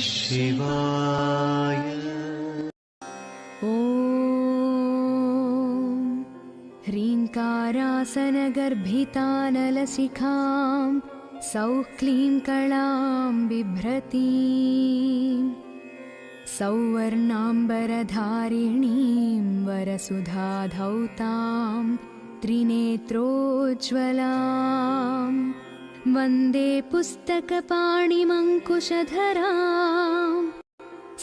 शिवाय। ॐ ह्रीङ्कारासनगर्भितानलशिखां सौः क्लीं कलां बिभ्रतीं सौवर्णाम्बरधारिणीं वरसुधाधौतां त्रिनेत्रोज्ज्वलां वन्दे पुस्तकपाणिमङ्कुशधरां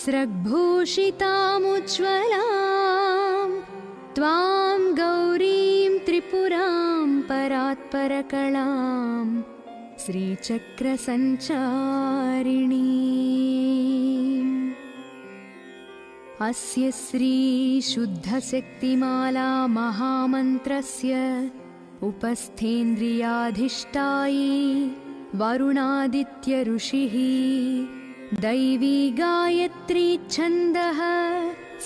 स्रग्भूषितामुज्ज्वलां त्वां गौरीं त्रिपुरां परात्परकलां श्रीचक्रसञ्चारिणीम्। अस्य श्रीशुद्धशक्तिमाला महामन्त्रस्य उपस्थेन्द्रियाधिष्ठायी वरुणादित्य ऋषिः दैवी गायत्री छन्दः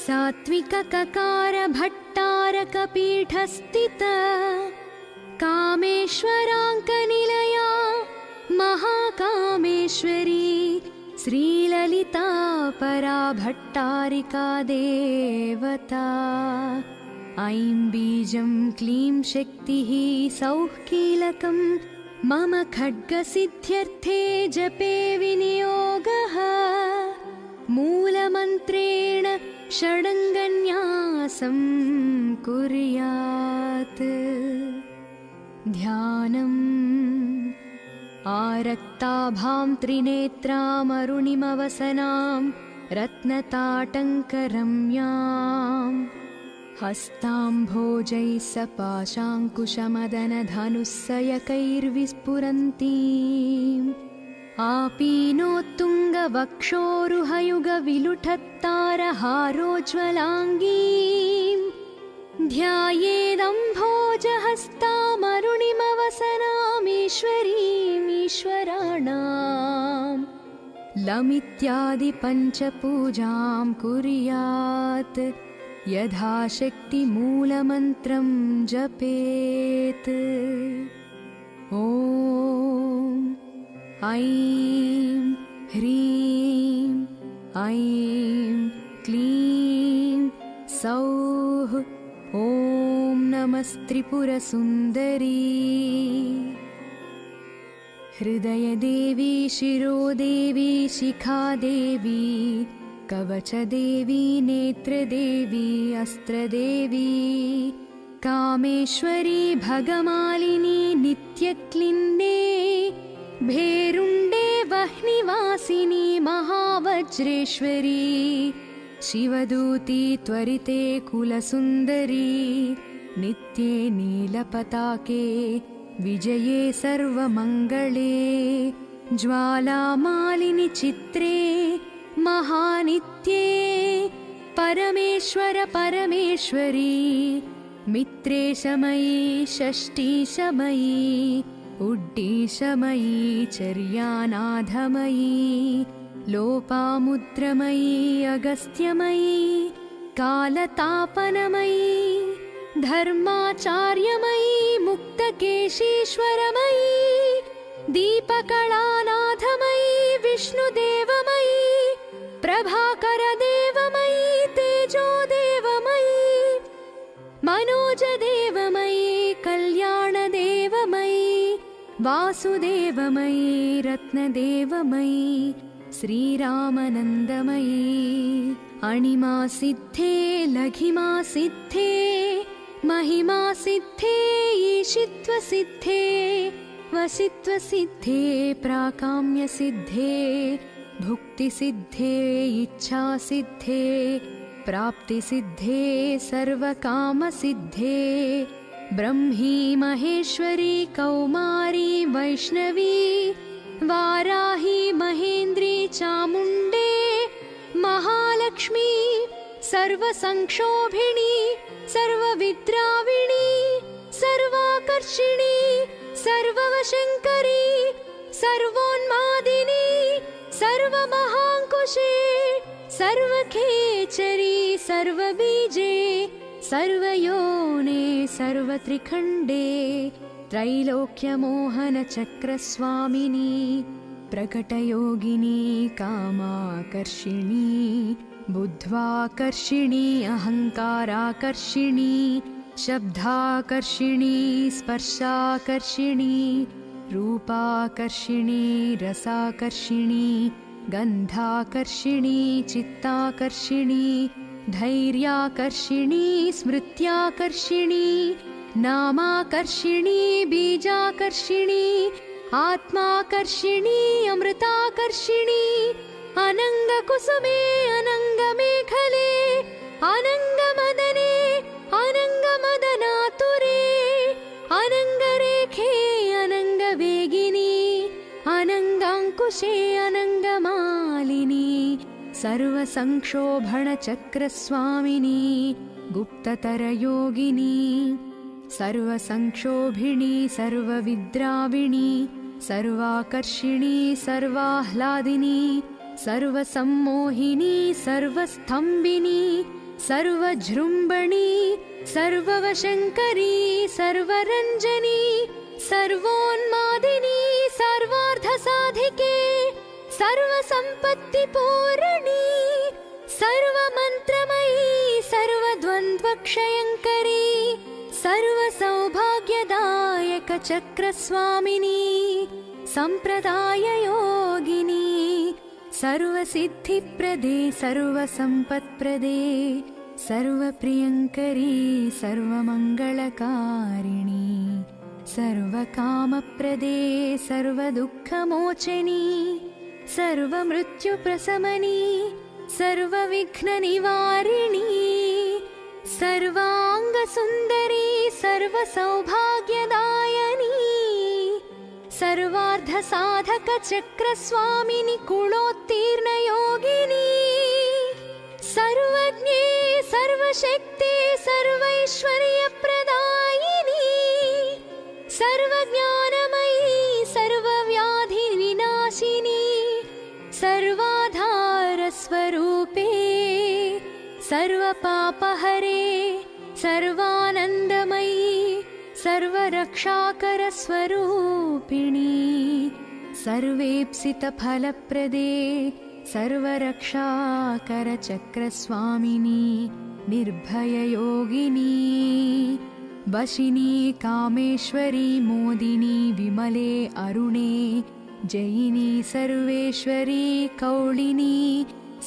सात्विकककार भट्टारकपीठस्थित कामेश्वराङ्कनिलया महाकामेश्वरी श्रीललिता परा भट्टारिका देवता। ऐं बीजं क्लीं शक्तिः सौः कीलकं मम खड्गसिद्ध्यर्थे जपे विनियोगः मूलमन्त्रेण षडङ्गन्यासं कुर्यात्। ध्यानम् आरक्ताभां त्रिनेत्रामरुणिमवसनां रत्नताटङ्करम्यां हस्ताम्भोजैः सपाशाङ्कुशमदनधनुस्सयकैर्विस्फुरन्तीम् आपीनोत्तुङ्गवक्षोरुहयुगविलुठत्तारहारोज्ज्वलाङ्गीं ध्यायेदम्भोजहस्तामरुणिमवसनामीश्वरीमीश्वराणां लमित्यादिपञ्चपूजां कुर्यात् यथाशक्तिमूलमन्त्रं जपेत्। ॐ ऐं ह्रीं ऐं क्लीं सौः ॐ नमस्त्रिपुरसुन्दरी। हृदयदेवी शिरोदेवी शिखादेवी कवचदेवी नेत्रदेवी अस्त्रदेवी कामेश्वरी भगमालिनी नित्यक्लिन्ने भेरुण्डे वह्निवासिनी महावज्रेश्वरी शिवदूती त्वरिते कुलसुन्दरी नित्ये नीलपताके विजये सर्वमङ्गले ज्वालामालिनि चित्रे महानित्ये परमेश्वर परमेश्वरी मित्रेशमयी षष्ठीशमयी उड्डीशमयी चर्यानाथमयी लोपामुद्रमयी अगस्त्यमयी कालतापनमयी धर्माचार्यमयी मुक्तकेशीश्वरमयी दीपकलानाथमयी विष्णुदेवमयी प्रभाकरदेवमयी तेजोदेवमयी मनोजदेवमयी कल्याणदेवमयी वासुदेवमयी रत्नदेवमयी श्रीरामनन्दमयी अणिमा सिद्धे लघिमा सिद्धे महिमा सिद्धे ईशित्व सिद्धे वसित्व सिद्धे प्राकाम्य सिद्धे भुक्ति सिद्धे इच्छा सिद्धे प्राप्ति सिद्धे सर्वकाम सिद्धे ब्रह्मी महेश्वरी कौमारी वैष्णवी वाराही महेन्द्री चामुण्डे महालक्ष्मी सर्वसंक्षोभिणी सर्वविद्राविणी सर्वाकर्षिणी सर्ववशङ्करी सर्वोन्मादिनी सर्वमहाङ्कुशे सर्वखेचरी सर्वबीजे सर्वयोने सर्वत्रिखण्डे त्रैलोक्यमोहनचक्रस्वामिनी प्रकटयोगिनी कामाकर्षिणी बुद्ध्वाकर्षिणी अहङ्काराकर्षिणी शब्दाकर्षिणी स्पर्शाकर्षिणी रूपाकर्षिणी रसाकर्षिणी गन्धाकर्षिणी चित्ताकर्षिणी धैर्याकर्षिणी स्मृत्याकर्षिणी नामाकर्षिणी बीजाकर्षिणी आत्माकर्षिणी अमृताकर्षिणी अनङ्गकुसुमे अनङ्गमेखले अनङ्गमदने अनङ्गमदनातुरे अनङ्गरेखे अनङ्गवेगिनी अनङ्गाङ्कुशे अनङ्गमालिनी सर्वसंक्षोभणचक्रस्वामिनी गुप्ततरयोगिनी सर्वसंक्षोभिणी सर्वविद्राविणी सर्वाकर्षिणी सर्वाह्लादिनी सर्वसम्मोहिनी सर्वस्थम्भिनी सर्वजृम्भणी सर्ववशङ्करी सर्वरञ्जनी सर्वोन्मादिनी सर्वार्थसाधिके सर्वसम्पत्तिपूरणी सर्वमन्त्रमयी सर्वद्वन्द्वक्षयङ्करी सर्वसौभाग्यदायकचक्रस्वामिनी सम्प्रदाययोगिनी सर्वसिद्धिप्रदे सर्वसम्पत्प्रदे सर्वप्रियङ्करी सर्वमङ्गलकारिणी सर्वकामप्रदे सर्वदुःखमोचनी सर्वमृत्युप्रशमनी सर्वविघ्ननिवारिणी सर्वाङ्गसुन्दरी सर्वसौभाग्यदायिनी सर्वार्धसाधकचक्रस्वामिनी कुलोत्तीर्णयोगिनी सर्वज्ञे सर्वशक्ते सर्वैश्वर्यप्रदायिनी सर्वज्ञानमयी सर्वव्याधिविनाशिनी सर्वाधारस्वरूपे सर्वपापहरे सर्वानन्दमयी सर्वरक्षाकरस्वरूपिणी सर्वेप्सितफलप्रदे सर्वरक्षाकरचक्रस्वामिनी निर्भययोगिनी वशिनी कामेश्वरी मोदिनी विमले अरुणे जयिनी सर्वेश्वरी कौलिनी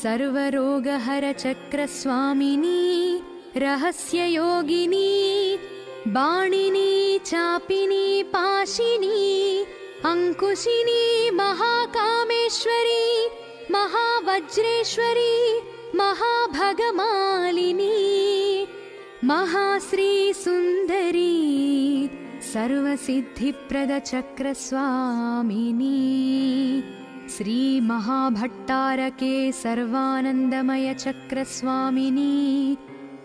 सर्वरोगहरचक्रस्वामिनी रहस्ययोगिनी बाणिनी चापिनी पाशिनी अंकुशिनी महाकामेश्वरी महावज्रेश्वरी महाभगमालिनी महाश्री सुन्दरी सर्वसिद्धिप्रदचक्रस्वामिनी श्री महाभट्टारके सर्वानन्दमय चक्रस्वामिनी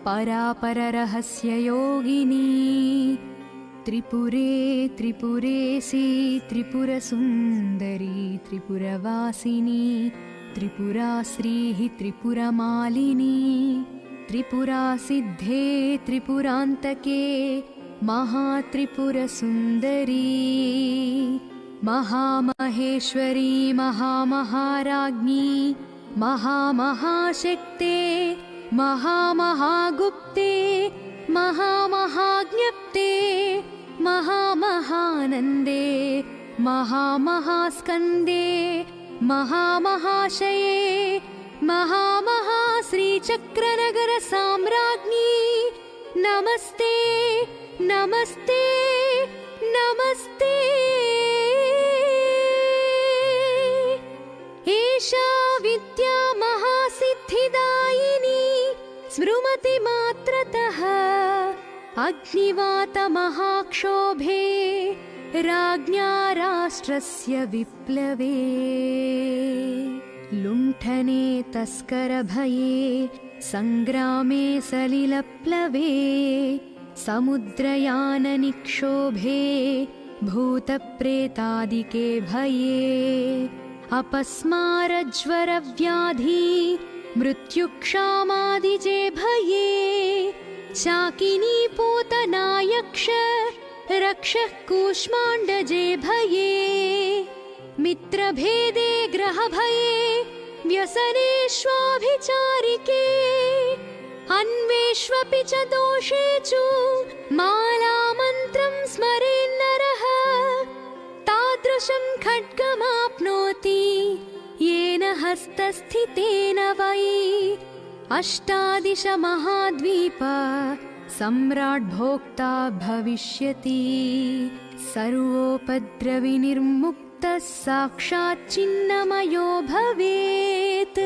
परापररहस्ययोगिनी त्रिपुरे त्रिपुरेशी त्रिपुरसुन्दरी त्रिपुरवासिनी त्रिपुराश्रीः त्रिपुरमालिनी त्रिपुरासिद्धे त्रिपुरान्तके महात्रिपुरसुन्दरी महामहेश्वरी महामहाराज्ञी महामहाशक्ते महामहागुप्ते महामहाज्ञप्ते महामहानन्दे महामहास्कन्दे महामहाशये महामहाश्रीचक्रनगरसाम्राज्ञी नमस्ते नमस्ते नमस्ते एषा विद्या महासिद्धिदायिनी स्मृमति मात्रतः अग्निवातमहाक्षोभे राज्ञा राष्ट्रस्य विप्लवे लुण्ठने तस्करभये सङ्ग्रामे सलिलप्लवे समुद्रयाननिक्षोभे भूतप्रेतादिके भये अपस्मारज्वरव्याधि मृत्युक्षामादिजे भये शाकिनी पूतनायक्ष रक्षः कूष्माण्डजे भये मित्रभेदे ग्रहभये व्यसनेष्वाभिचारिके अन्वेष्वपि च दोषेषु मालामन्त्रं स्मरेन्नरः तादृशं खड्गमाप्नोति येन हस्तस्थितेन वै अष्टादशमहाद्वीप सम्राट् भोक्ता भविष्यति सर्वोपद्रविनिर्मुक्तः साक्षात् चिन्नमयो भवेत्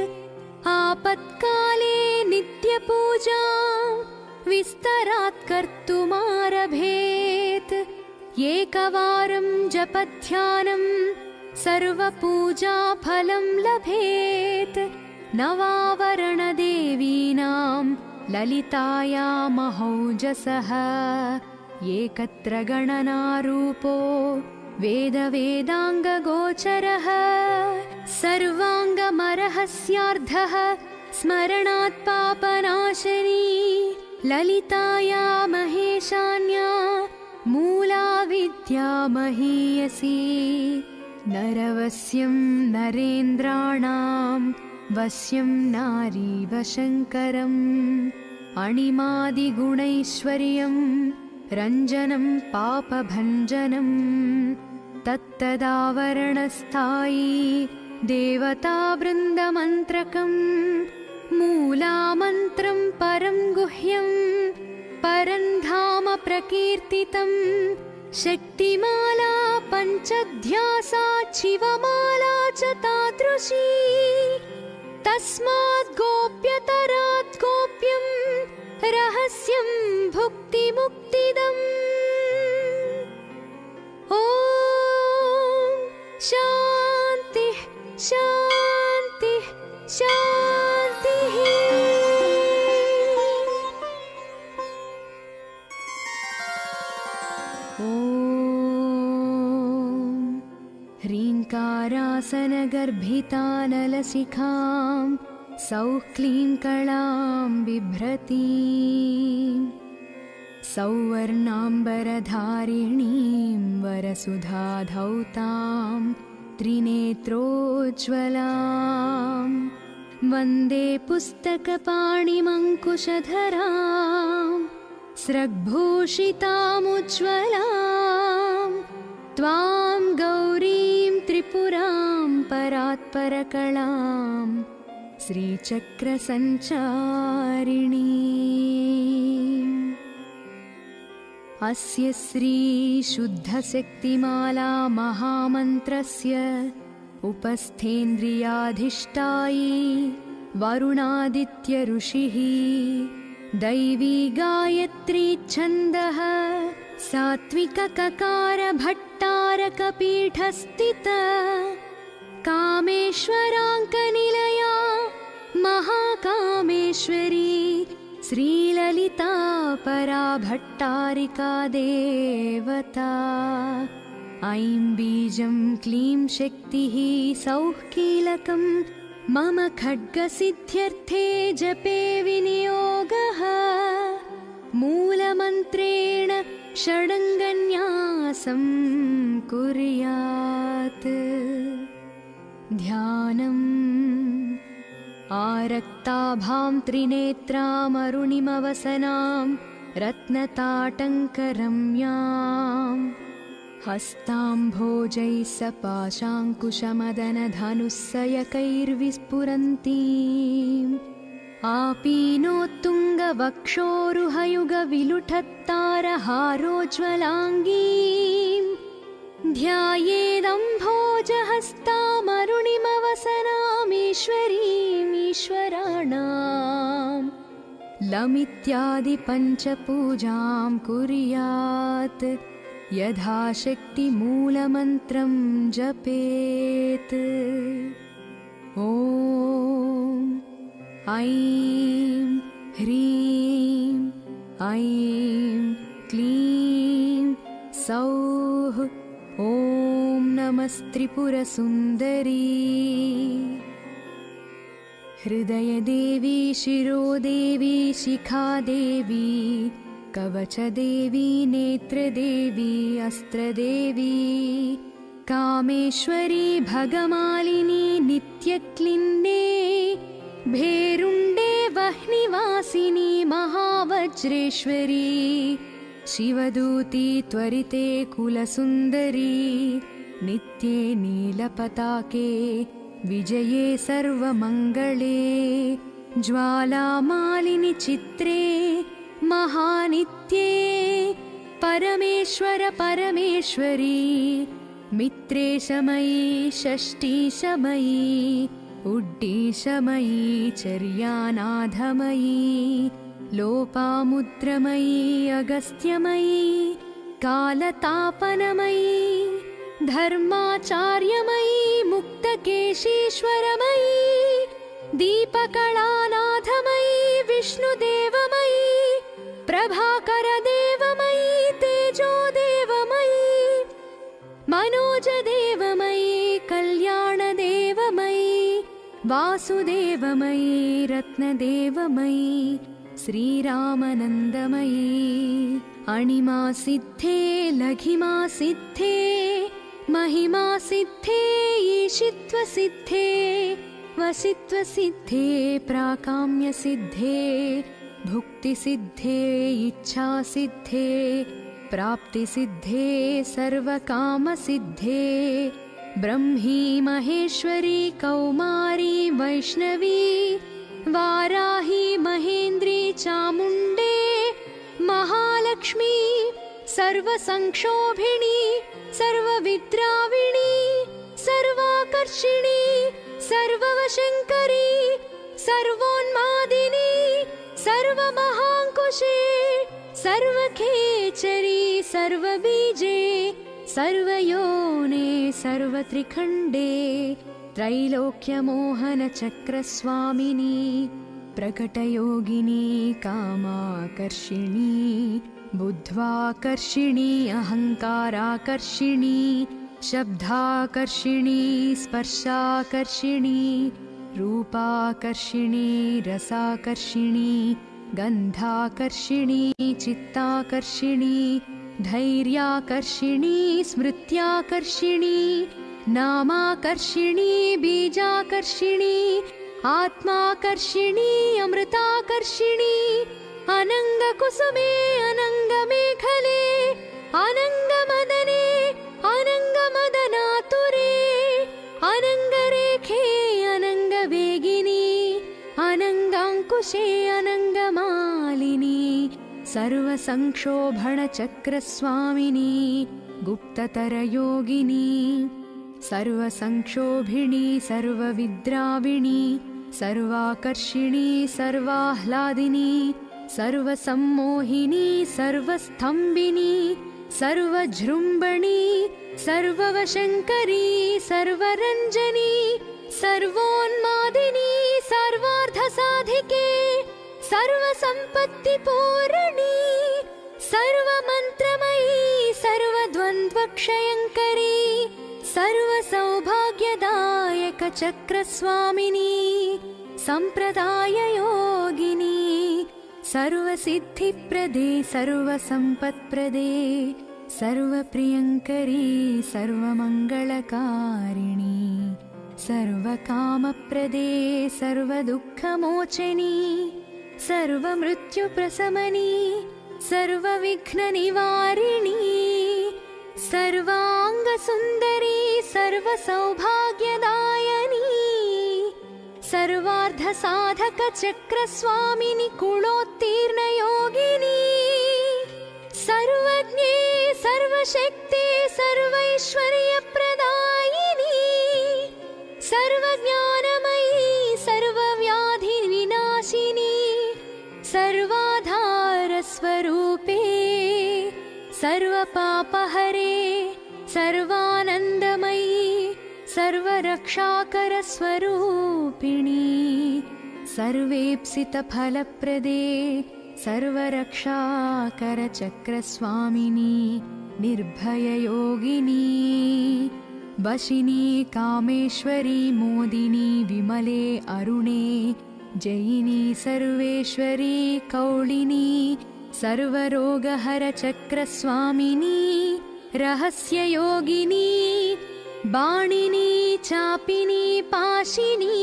आपत्काले नित्यपूजां विस्तरात् कर्तुमारभेत् एकवारं जपध्यानं सर्वपूजाफलं लभेत् नवावरणदेवीनां ललितायामहौजसः एकत्र गणनारूपो वेदवेदाङ्गगोचरः सर्वाङ्गमरहस्यार्धः स्मरणात् पापनाशनी ललिताया महेशान्या मूला विद्या महीयसी नरवस्यं नरेन्द्राणां वस्यं नारीवशङ्करम् अणिमादिगुणैश्वर्यं रञ्जनं पापभञ्जनं तत्तदावरणस्थायी देवतावृन्दमन्त्रकं मूलामन्त्रं परं गुह्यं परं धाम प्रकीर्तितं शक्तिमाला पञ्चध्यासा शिवमाला च तादृशी तस्मात् गोप्यतरात् गोप्यं रहस्यं भुक्तिमुक्तिदम् ॐ शान्तिः शान्तिः शान्तिः। ॐ ह्रीङ्कारासनगर्भितानलशिखां सौः क्लीं कलां बिभ्रतीं सौवर्णाम्बरधारिणीं वरसुधाधौतां त्रिनेत्रोज्ज्वलां वन्दे पुस्तकपाणिमङ्कुशधरां स्रग्भूषितामुज्ज्वलां त्वां गौरीं त्रिपुरां परात्परकलां श्रीचक्रसञ्चारिणीम् अस्य श्रीशुद्धशक्तिमाला महामन्त्रस्य उपस्थेन्द्रियाधिष्ठायी वरुणादित्य ऋषिः दैवी गायत्री छन्दः सात्विकककार भट्टारकपीठस्थित कामेश्वराङ्कनिलया महाकामेश्वरी श्रीललिता परा भट्टारिका देवता ऐं बीजं क्लीं शक्तिः सौः कीलकं मम खड्गसिद्ध्यर्थे जपे विनियोगः मूलमन्त्रेण षडङ्गन्यासं कुर्यात् ध्यानम् आरक्ताभां त्रिनेत्रामरुणिमवसनां रत्नताटङ्करम्यां हस्ताम्भोजैः सपाशाङ्कुशमदनधनुस्सयकैर्विस्फुरन्तीम् आपीनोत्तुङ्गवक्षोरुहयुगविलुठत्तारहारोज्ज्वलाङ्गीं ध्यायेदम्भोजहस्तामरुणिमवसनामीश्वरीमीश्वराणां लमित्यादिपञ्चपूजां कुर्यात् यथाशक्तिमूलमन्त्रं जपेत् ॐ ऐं ह्रीं ऐं क्लीं सौः ॐ नमस्त्रिपुरसुन्दरी हृदयदेवी शिरोदेवी शिखादेवी कवचदेवी नेत्रदेवी अस्त्रदेवी कामेश्वरी भगमालिनी नित्यक्लिन्ने भेरुण्डे वह्निवासिनी महावज्रेश्वरी शिवदूती त्वरिते कुलसुन्दरी नित्ये नीलपताके विजये सर्वमङ्गले ज्वालामालिनि चित्रे महानित्ये परमेश्वर परमेश्वरी मित्रेशमयी षष्ठीशमयी उड्डीशमयी चर्यानाथमयी लोपामुद्रमयी अगस्त्यमयी कालतापनमयी धर्माचार्यमयी मुक्तकेशीश्वरमयी दीपकलानाथमयी विष्णुदेवमयी प्रभाकरदेवमयी तेजोदेवमयी मनोजदेवमयी कल्याणदेवमयी वासुदेवमयी रत्नदेवमयी श्रीरामनन्दमयी अणिमा सिद्धे लघिमा सिद्धे महिमा सिद्धे ईशित्व सिद्धे वसित्व सिद्धे प्राकाम्य सिद्धे भुक्ति सिद्धे इच्छा सिद्धे प्राप्ति सिद्धे सर्वकाम सिद्धे ब्रह्मी महेश्वरी कौमारी वैष्णवी वाराही महेन्द्री चामुण्डे महालक्ष्मी सर्वसंक्षोभिणी सर्वविद्राविणी सर्वाकर्षिणी सर्ववशङ्करी सर्वोन्मादिनी सर्वमहाङ्कुशे सर्वखेचरी सर्वबीजे सर्वयोने सर्वत्रिखण्डे त्रैलोक्यमोहनचक्रस्वामिनी प्रकटयोगिनी कामाकर्षिणी बुद्ध्वाकर्षिणी अहङ्काराकर्षिणी शब्दाकर्षिणी स्पर्शाकर्षिणी रूपाकर्षिणी रसाकर्षिणी गन्धाकर्षिणी चित्ताकर्षिणी धैर्याकर्षिणी स्मृत्याकर्षिणी नामाकर्षिणी बीजाकर्षिणी आत्माकर्षिणी अमृताकर्षिणी अनङ्गकुसुमे अनङ्गमेखले अनङ्गमदने अनङ्गमदनातुरे अनङ्गरेखे अनङ्गवेगिनी अनङ्गाङ्कुशे अनङ्गमालिनी सर्वसंक्षोभणचक्रस्वामिनी गुप्ततरयोगिनी सर्वसंक्षोभिणी सर्वविद्राविणी सर्वाकर्षिणी सर्वाह्लादिनी सर्वसम्मोहिनी सर्वस्थम्भिनी सर्वजृम्भणी सर्ववशङ्करी सर्वरञ्जनी सर्वोन्मादिनी सर्वार्थसाधिके सर्वसम्पत्तिपूरणि सर्वमन्त्रमयी सर्वद्वन्द्वक्षयङ्करी सर्वसौभाग्यदायकचक्रस्वामिनी सम्प्रदाययोगिनी सर्वसिद्धिप्रदे सर्वसम्पत्प्रदे सर्वप्रियङ्करी सर्वमङ्गलकारिणी सर्वकामप्रदे सर्वदुःखमोचनी सर्वमृत्युप्रशमनी सर्वविघ्ननिवारिणी सर्वाङ्गसुन्दरी सर्वसौभाग्यदायिनी सर्वार्धसाधकचक्रस्वामिनि कुलोत्तीर्णयोगिनी सर्वज्ञे सर्वशक्ते सर्वैश्वर्यप्रदायिनी सर्वज्ञानमयी सर्वव्याधिविनाशिनी सर्वाधारस्वरूपे सर्वपापहरे सर्वानन्दमयी सर्वरक्षाकरस्वरूपिणी सर्वेप्सितफलप्रदे सर्वरक्षाकरचक्रस्वामिनी निर्भययोगिनी वशिनी कामेश्वरी मोदिनी विमले अरुणे जयिनी सर्वेश्वरी कौलिनी सर्वरोगहरचक्रस्वामिनी रहस्ययोगिनी बाणिनी चापिनी पाशिनी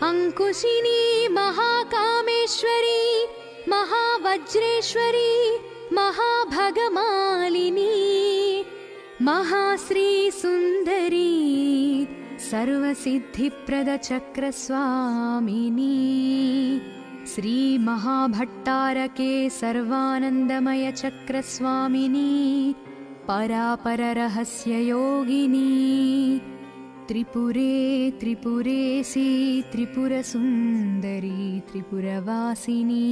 अंकुशिनी महाकामेश्वरी महावज्रेश्वरी महाभगमालिनी महाश्री सुंदरी सर्वसिद्धिप्रद चक्रस्वामिनी श्री महाभट्टारके सर्वानंदमय चक्रस्वामिनी परापर रहस्य योगिनी त्रिपुरे त्रिपुरेसी त्रिपुरसुंदरी त्रिपुरवासिनी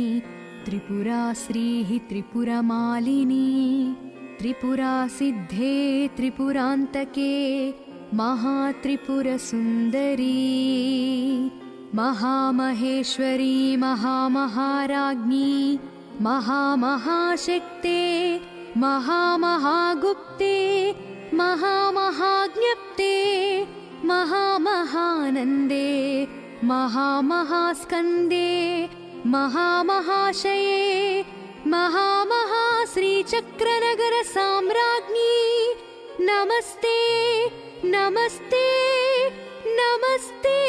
त्रिपुरा श्रीः त्रिपुरमालिनी त्रिपुरा सिद्धे त्रिपुरांतके महात्रिपुरसुंदरी महामहेश्वरी महामहाराज्ञी महामहाशक्ते महामहागुप्ते महामहाज्ञप्ते महामहानन्दे महामहास्कन्दे महामहाशये महामहाश्रीचक्रनगर साम्राज्ञी नमस्ते नमस्ते नमस्ते।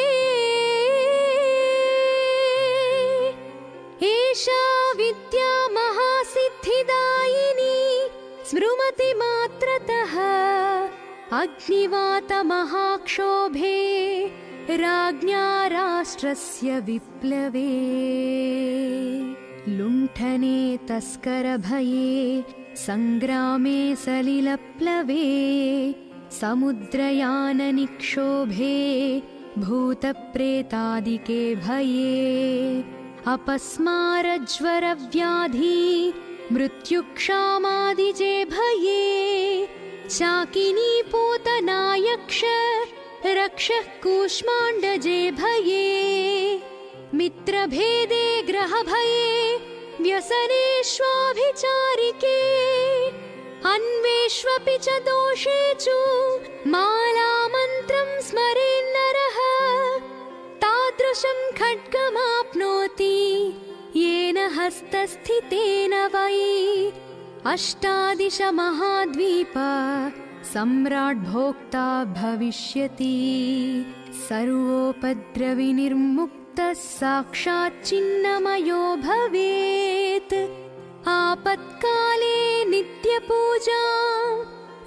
एषा विद्या महासिद्धिदायिनी स्मृमति मात्रतः अग्निवात महाक्षोभे राज्ञा राष्ट्रस्य विप्लवे लुण्ठने तस्करभये संग्रामे सलिलप्लवे समुद्रयाननिक्षोभे भूतप्रेतादिके भये अपस्मारज्वरव्याधि मृत्युक्षामादिजे भये चाकिनी पूतनायक्ष रक्षः कूष्माण्डजे भये मित्रभेदे ग्रहभये व्यसनेष्वाभिचारिके अन्वेष्वपि च दोषेषु मालामन्त्रं स्मरेन्नरः तादृशं खड्गमाप्नोति येन हस्तस्थितेन वै अष्टादश महाद्वीप सम्राट् भोक्ता भविष्यति सर्वोपद्रविनिर्मुक्तः साक्षात् चिन्नमयो भवेत् आपत्काले नित्यपूजा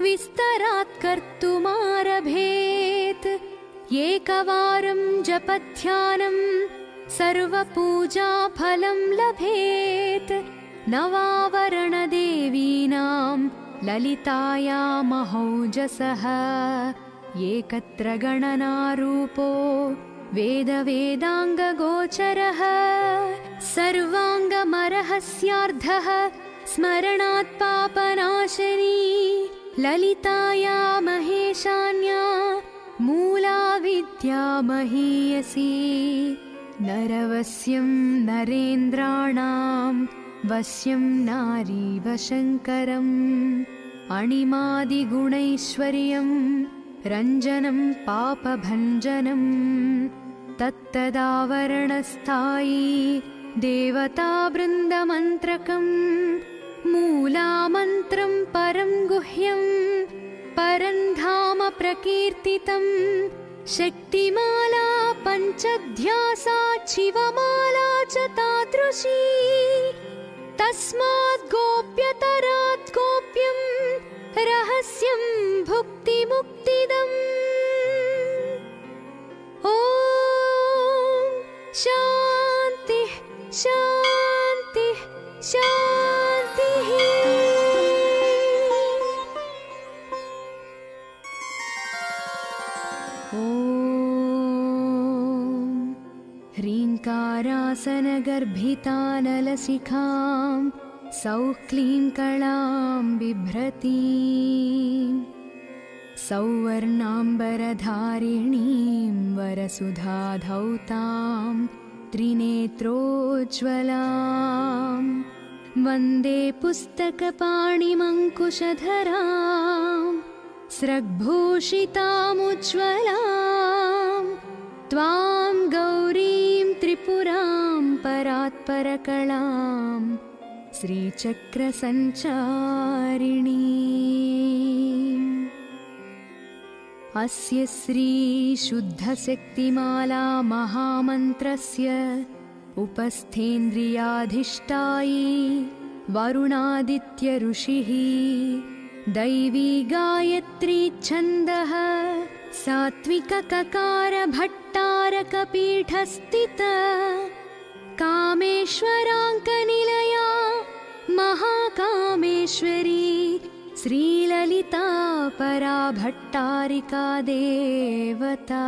विस्तरात् कर्तुमारभेत् एकवारं जपध्यानं सर्वपूजा फलं लभेत् नवावरणदेवीनां ललिताया महौजसः एकत्र गणनारूपो वेदवेदाङ्गगोचरः सर्वाङ्गमरहस्यार्धः स्मरणात् पापनाशनी ललिताया महेशान्या मूला विद्या महीयसी नरवस्यं नरेन्द्राणां वश्यं नारीवशङ्करम् अणिमादिगुणैश्वर्यं रञ्जनं पापभञ्जनं तत्तदावरणस्थायी देवतावृन्दमन्त्रकं मूलामन्त्रं परं गुह्यं परं धाम प्रकीर्तितं शक्तिमाला पञ्चध्यासा शिवमाला च तादृशी तस्मात् गोप्यतरात् गोप्यं रहस्यं भुक्तिमुक्तिदम् ॐ शान्तिः शान्तिः शान्तिः। ॐ ह्रीङ्कारासनगर्भितानलशिखां सौः क्लीं कलां बिभ्रतीं सौवर्णाम्बरधारिणीं वरसुधाधौतां त्रिनेत्रोज्ज्वलां वन्दे पुस्तकपाणिमङ्कुशधरां स्रग्भूषितामुज्ज्वलां त्वां गौरीं त्रिपुरां परात्परकलां श्रीचक्रसञ्चारिणी। अस्य श्री शुद्धशक्तिमाला महामन्त्रस्य उपस्थेन्द्रियाधिष्ठायी वरुणादित्य ऋषिः दैवी गायत्री छन्दः सात्विक ककार भट्टारकपीठस्थित कामेश्वराङ्कनिलया महाकामेश्वरी श्रीललिता परा भट्टारिका देवता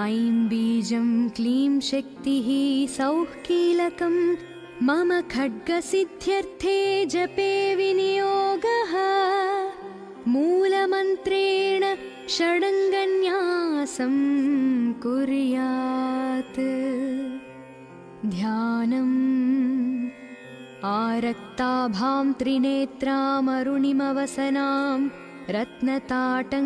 ऐं बीजं क्लीं शक्तिः सौः कीलकं मम खड्गसिद्ध्यर्थे जपे विनियोगः मूलमन्त्रेण षडङ्गन्यासं कुर्यात् ध्यानम् आरक्ताभां त्रिनेत्रामरुणिमवसनां रत्नताटङ्करम्यां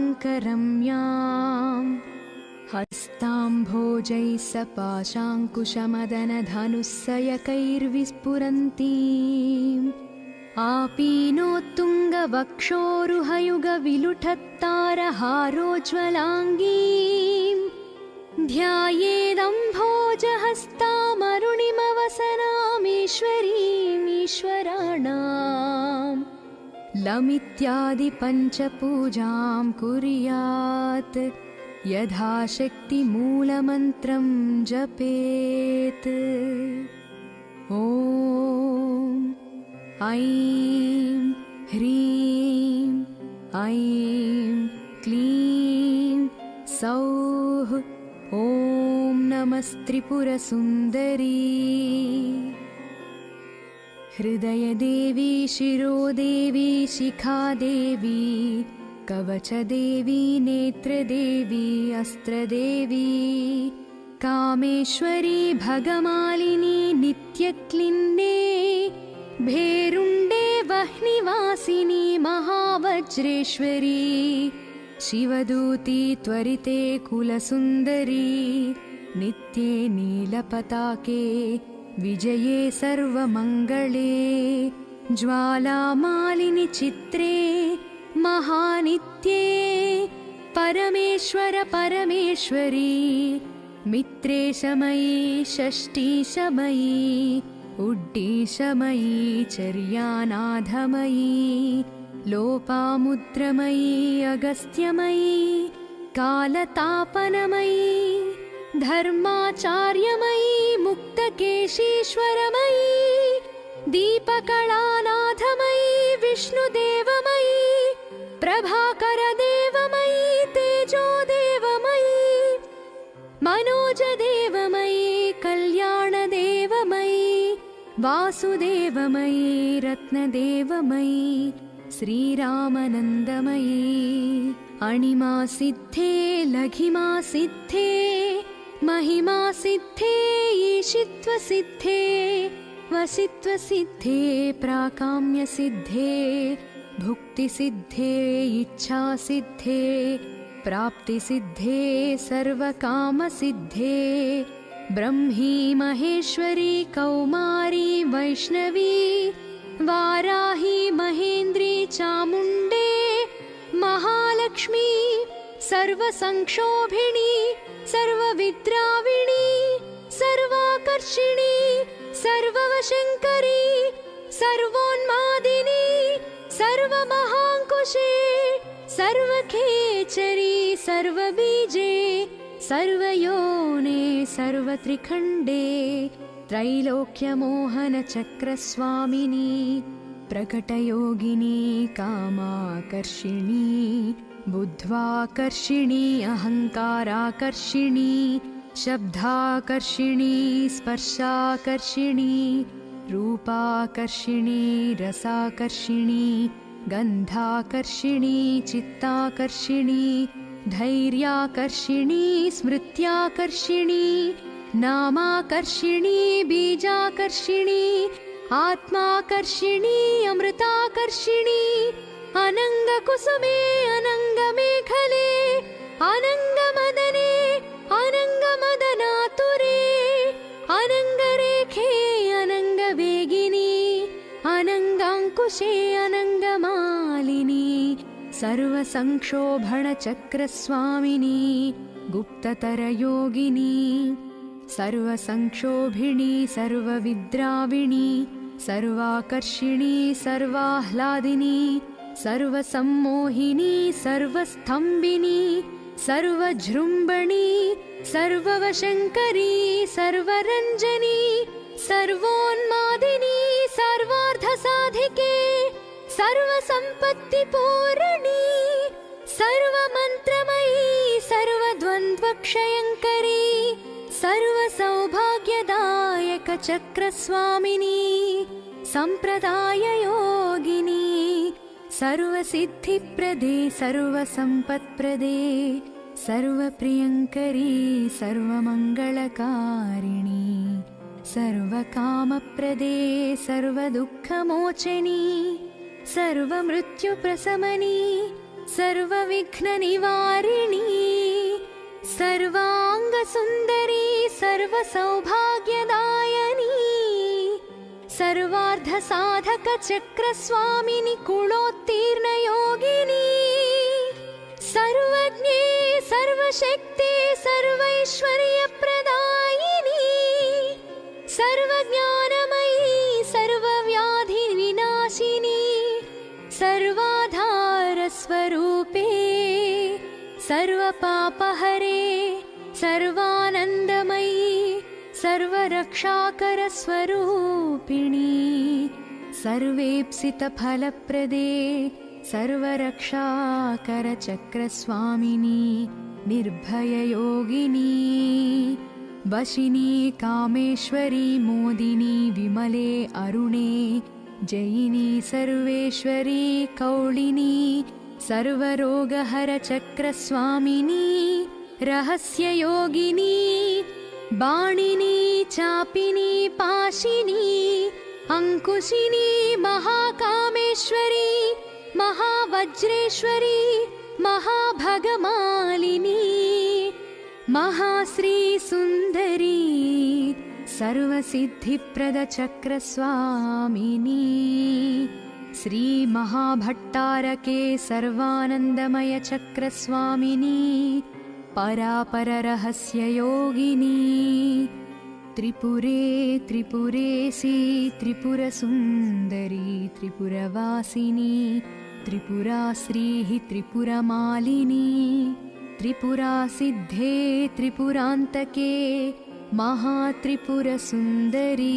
हस्ताम्भोजैः सपाशाङ्कुशमदनधनुस्सयकैर्विस्फुरन्तीम् आपीनोत्तुङ्गवक्षोरुहयुगविलुठत्तारहारोज्ज्वलाङ्गीं ध्यायेदम्भोजहस्तामरुणिमवसनामीश्वरीमीश्वराणां लमित्यादि पञ्चपूजां कुर्यात् यथाशक्ति मूलमन्त्रं जपेत् ॐ ऐं ह्रीं ऐं क्लीं सौः ॐ नमस्त्रिपुरसुन्दरी हृदयदेवी शिरोदेवी शिखादेवी कवचदेवी नेत्रदेवी अस्त्रदेवी कामेश्वरी भगमालिनी नित्यक्लिन्ने भेरुण्डे वह्निवासिनी महावज्रेश्वरी शिवदूती त्वरिते कुलसुन्दरी नित्ये नीलपताके विजये सर्वमङ्गले ज्वालामालिनि चित्रे महानित्ये परमेश्वर परमेश्वरी मित्रेशमयी षष्ठीशमयी उड्डीशमयी चर्यानाथमयी लोपामुद्रमयी अगस्त्यमयी कालतापनमयी धर्माचार्यमयी मुक्तकेशीश्वरमयी दीपकलानाथमयी विष्णुदेवमयी प्रभाकरदेवमयी तेजोदेवमयी मनोजदेवमयी कल्याणदेवमयी वासुदेवमयी रत्नदेवमयी श्रीरामनन्दमयी अणिमा सिद्धे लघिमा सिद्धे महिमा सिद्धे ईशित्व सिद्धे वसित्व सिद्धे प्राकाम्य सिद्धे भुक्ति सिद्धे इच्छा सिद्धे प्राप्ति सिद्धे सर्वकाम सिद्धे ब्रह्मी महेश्वरी कौमारी वैष्णवी वाराही महेन्द्री चामुण्डे महालक्ष्मी सर्वसंक्षोभिणी सर्वविद्राविणी सर्वाकर्षिणी सर्ववशङ्करी सर्वोन्मादिनी सर्वमहाङ्कुशे सर्वखेचरी सर्वबीजे सर्वयोने सर्वत्रिखण्डे त्रैलोक्यमोहनचक्रस्वामिनी प्रकटयोगिनी कामाकर्षिणी बुद्ध्वाकर्षिणी अहङ्काराकर्षिणी शब्दाकर्षिणी स्पर्शाकर्षिणी रूपाकर्षिणी रसाकर्षिणी गन्धाकर्षिणी चित्ताकर्षिणी धैर्याकर्षिणी स्मृत्याकर्षिणी नामाकर्षिणी बीजाकर्षिणी आत्माकर्षिणी अमृताकर्षिणी अनङ्गकुसुमे अनङ्गमेखले अनङ्गमदने अनङ्गमदनातुरे अनङ्गरेखे अनङ्गवेगिनी अनङ्गाङ्कुशे अनङ्गमालिनी सर्वसंक्षोभणचक्रस्वामिनी गुप्ततरयोगिनी सर्वसंक्षोभिणी सर्वविद्राविणी सर्वाकर्षिणी सर्वाह्लादिनी सर्वसम्मोहिनी सर्वस्थम्भिनी सर्वजृम्भणी सर्ववशङ्करी सर्वरञ्जनी सर्वोन्मादिनी सर्वार्थसाधिके सर्वसम्पत्तिपूरणी सर्वमन्त्रमयी सर्वद्वन्द्वक्षयङ्करी सर्वसौभाग्यदायकचक्रस्वामिनी सम्प्रदाययोगिनी सर्वसिद्धिप्रदे सर्वसम्पत्प्रदे सर्वप्रियङ्करी सर्वमङ्गलकारिणी सर्वकामप्रदे सर्वदुःखमोचनी सर्वमृत्युप्रशमनी सर्वविघ्ननिवारिणी सर्वाङ्गसुन्दरी सर्वसौभाग्यदायिनी सर्वार्धसाधकचक्रस्वामिनी कुलोत्तीर्णयोगिनी सर्वज्ञे सर्वशक्ते सर्वैश्वर्यप्रदायिनी सर्वज्ञानमयी सर्वव्याधिविनाशिनी सर्वाधारस्वरूपे सर्वपापहरे सर्वानन्दमयी सर्वरक्षाकरस्वरूपिणी सर्वेप्सितफलप्रदे सर्वरक्षाकरचक्रस्वामिनी निर्भययोगिनी वशिनी कामेश्वरी मोदिनी विमले अरुणे जयिनी सर्वेश्वरी कौलिनी सर्वरोगहरचक्रस्वामिनी रहस्ययोगिनी बाणिनी चापिनी पाशिनी अंकुशिनी महाकामेश्वरी महावज्रेश्वरी महाभगमालिनी महाश्री सुंदरी सर्वसिद्धिप्रदचक्रस्वामिनी श्री महाभट्टारके सर्वानन्दमय चक्रस्वामिनी परापररहस्ययोगिनी त्रिपुरे त्रिपुरेशी त्रिपुरसुन्दरी त्रिपुरवासिनी त्रिपुराश्रीः त्रिपुरमालिनी त्रिपुरासिद्धे त्रिपुरान्तके महात्रिपुरसुन्दरी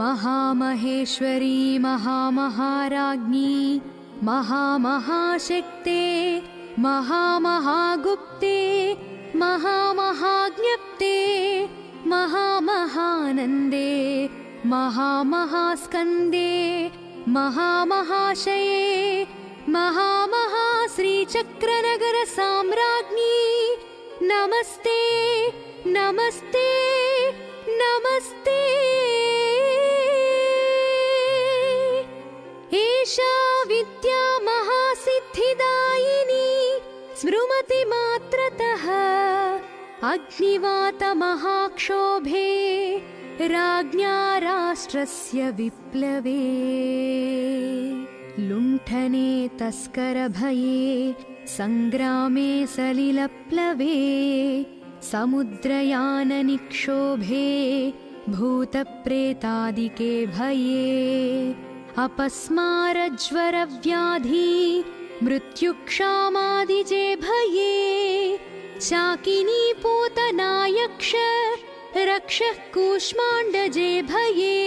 महामहेश्वरी महामहाराज्ञी महामहाशक्ते महामहागुप्ते महामहाज्ञप्ते महामहानन्दे महामहास्कन्दे महामहाशये महामहाश्रीचक्रनगरसाम्राज्ञी नमस्ते नमस्ते नमस्ते एषा विद्या महासिद्धिदायिनी स्मृमति मात्रतः अग्निवातमहाक्षोभे राज्ञा राष्ट्रस्य विप्लवे लुण्ठने तस्करभये सङ्ग्रामे सलिलप्लवे समुद्रयाननिक्षोभे भूतप्रेतादिके भये अपस्मारज्वरव्याधि मृत्युक्षामादिजे भये शाकिनी पूतनायक्ष रक्षः कूष्माण्डजे भये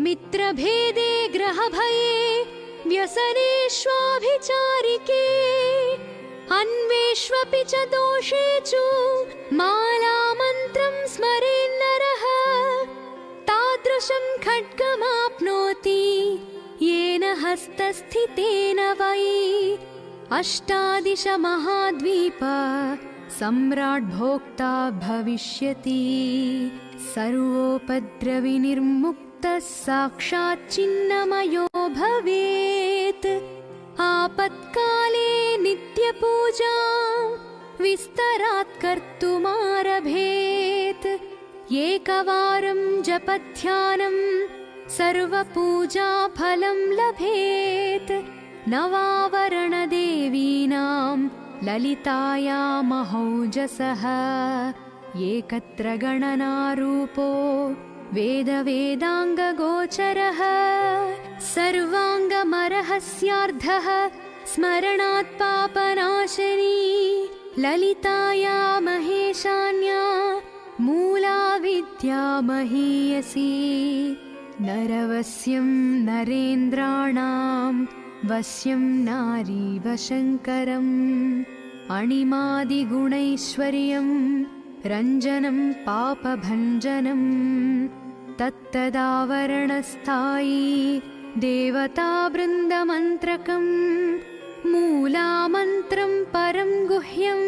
मित्रभेदे ग्रहभये व्यसनेष्वाभिचारिके अन्वेष्वपि च दोषेषु मालामन्त्रं स्मरेन्नरः तादृशं खड्गमाप्नोति येन हस्तस्थितेन वै अष्टादश महाद्वीप सम्राट् भोक्ता भविष्यति सर्वोपद्रविनिर्मुक्तः साक्षात् चिन्नमयो भवेत् आपत्काले नित्यपूजा विस्तरात् कर्तुमारभेत् एकवारं जपध्यानं सर्वपूजा फलं लभेत् नवावरणदेवीनां ललिताया महौजसः एकत्र गणनारूपो वेदवेदाङ्गगोचरः सर्वाङ्गमरहस्यार्धः स्मरणात् पापनाशनी ललिताया महेशान्या मूला विद्या महीयसी नरवस्यं नरेन्द्राणां वस्यं नारीवशङ्करम् अणिमादिगुणैश्वर्यं रञ्जनं पापभञ्जनं तत्तदावरणस्थायी देवतावृन्दमन्त्रकं मूलामन्त्रं परं गुह्यं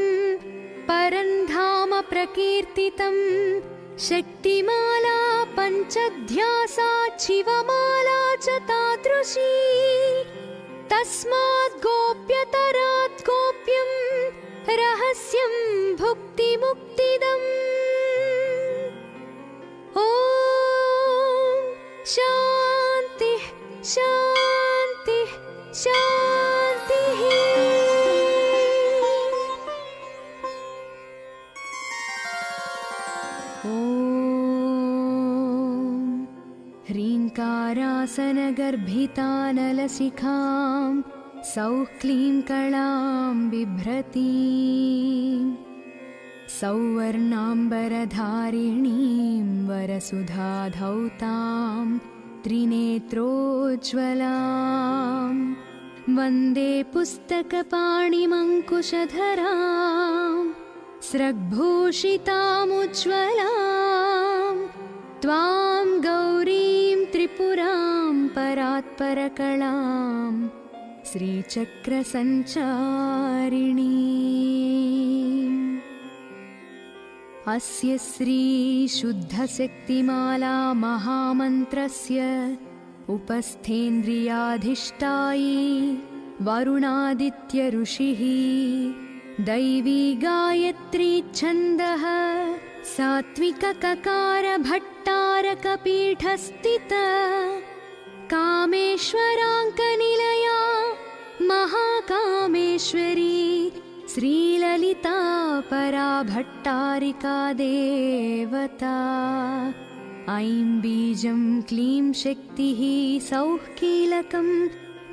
परं धाम प्रकीर्तितं शक्तिमाला पञ्चध्यासा शिवमाला च तादृशी तस्मात् गोप्यतरात् गोप्यं रहस्यं भुक्तिमुक्तिदम् ॐ शान्तिः शान्तिः शान्तिः। ॐ ह्रीङ्कारासनगर्भितानलशिखां सौः क्लीं कलां बिभ्रतीं सौवर्णाम्बरधारिणीं वरसुधाधौतां त्रिनेत्रोज्ज्वलां वन्दे पुस्तकपाणिमङ्कुशधरां स्रग्भूषितामुज्ज्वलां त्वां गौरीं त्रिपुरां परात्परकलां श्रीचक्रसञ्चारिणीम् अस्य श्रीशुद्धशक्तिमाला महामन्त्रस्य उपस्थेन्द्रियाधिष्ठायी वरुणादित्य ऋषिः दैवी गायत्री छन्दः सात्विकककार भट्टारकपीठस्थिता कामेश्वराङ्कनिलया महाकामेश्वरी श्रीललिता परा भट्टारिका देवता ऐं बीजं क्लीं शक्तिः सौः कीलकं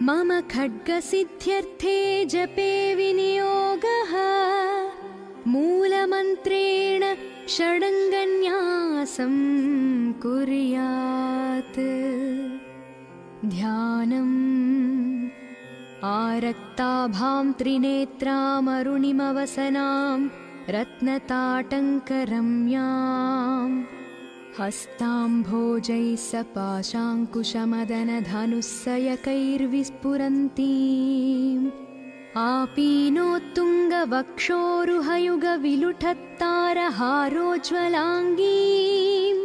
मम खड्गसिद्ध्यर्थे जपे विनियोगः मूलमन्त्रेण षडङ्गन्यासं कुर्यात् ध्यानम् आरक्ताभां त्रिनेत्रामरुणिमवसनां रत्नताटङ्करम्यां हस्ताम्भोजैः सपाशाङ्कुशमदनधनुस्सयकैर्विस्फुरन्तीम् आपीनोत्तुङ्गवक्षोरुहयुगविलुठत्तारहारोज्ज्वलाङ्गीम्